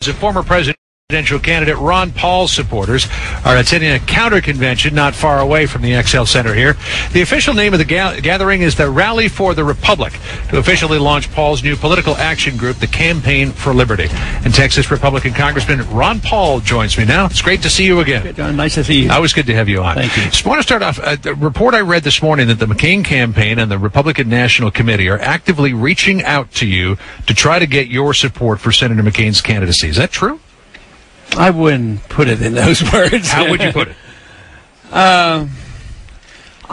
A former presidential candidate, Ron Paul's supporters are attending a counter-convention not far away from the XL Center here. The official name of the gathering is the Rally for the Republic, to officially launch Paul's new political action group, the Campaign for Liberty. And Texas Republican Congressman Ron Paul joins me now. It's great to see you again. Good, John. Nice to see you. Always good to have you on. Thank you. Just want to start off, the report I read this morning that the McCain campaign and the Republican National Committee are actively reaching out to you to try to get your support for Senator McCain's candidacy. Is that true? I wouldn't put it in those words. How would you put it?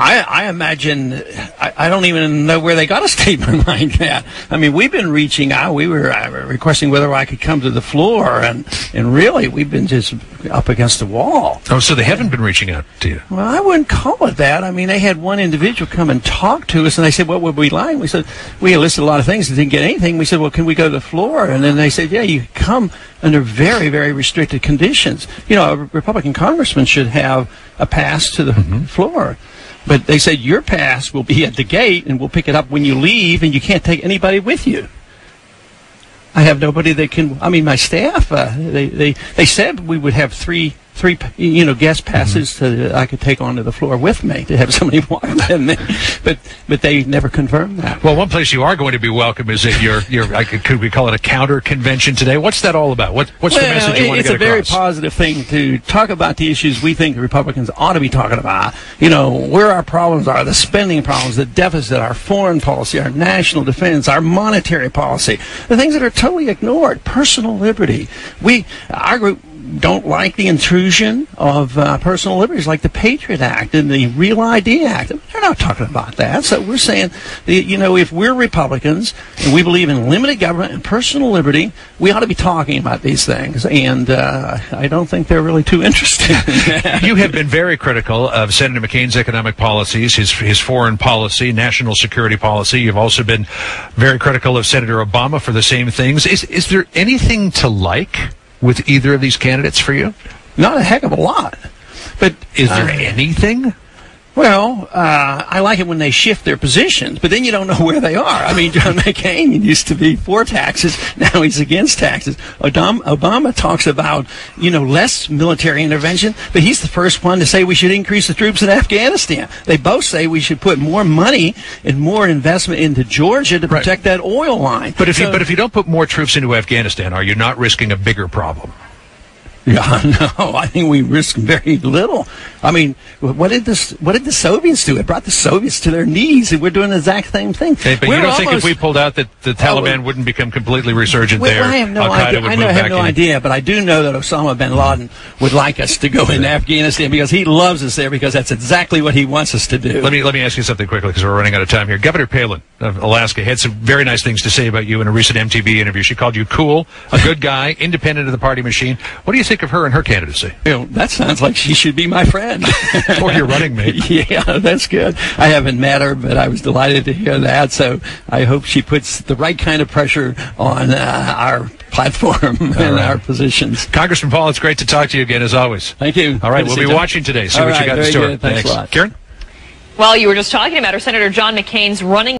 I imagine, I don't even know where they got a statement like that. I mean, we've been reaching out. We were requesting whether I could come to the floor, and really, we've been just up against the wall. Oh, so they haven't been reaching out to you? Well, I wouldn't call it that. I mean, they had one individual come and talk to us, and they said, what would we like? We said, we listed a lot of things and didn't get anything. We said, well, can we go to the floor? And then they said, yeah, you can come under very, very restricted conditions. You know, a Republican congressman should have a pass to the floor. But they said your pass will be at the gate, and we'll pick it up when you leave, and you can't take anybody with you. I have nobody that can. I mean, my staff. They said we would have three guest passes that I could take onto the floor with me to have somebody walk in there. But they never confirmed that. Well, one place you are going to be welcome is at your could we call it a counter convention today? What's that all about? What's the message you want to get across? It's a very positive thing to talk about the issues we think the Republicans ought to be talking about. You know, where our problems are, the spending problems, the deficit, our foreign policy, our national defense, our monetary policy, the things that are totally ignored, personal liberty. Our group don't like the intrusion of personal liberties like the Patriot Act and the Real ID Act. They're not talking about that. So we're saying, you know, if we're Republicans and we believe in limited government and personal liberty, we ought to be talking about these things. And I don't think they're really too interested in that. You have been very critical of Senator McCain's economic policies, his foreign policy, national security policy. You've also been very critical of Senator Obama for the same things. Is there anything to like with either of these candidates for you? Not a heck of a lot. But is there anything? Well, I like it when they shift their positions, but then you don't know where they are. I mean, John McCain used to be for taxes. Now he's against taxes. Obama talks about, you know, less military intervention, but he's the first one to say we should increase the troops in Afghanistan. They both say we should put more money and more investment into Georgia to protect that oil line. But if you don't put more troops into Afghanistan, are you not risking a bigger problem? Yeah, no, I think we risk very little. I mean, what did the Soviets do? It brought the Soviets to their knees, and we're doing the exact same thing. Okay, but you don't think if we pulled out that the Taliban wouldn't become completely resurgent there? I have no idea. I have no idea, but I do know that Osama bin Laden would like us to go into Afghanistan because he loves us there because that's exactly what he wants us to do. Let me ask you something quickly because we're running out of time here. Governor Palin of Alaska had some very nice things to say about you in a recent MTV interview. She called you cool, a good guy, independent of the party machine. What do you think of her and her candidacy? You know, that sounds like she should be my friend. Or your running mate. Yeah, that's good. I haven't met her, but I was delighted to hear that. So I hope she puts the right kind of pressure on our platform and our positions. Congressman Paul, it's great to talk to you again, as always. Thank you. All right, we'll be watching today. See what you got in store. Thanks a lot. Karen? Well, you were just talking about her, Senator John McCain's running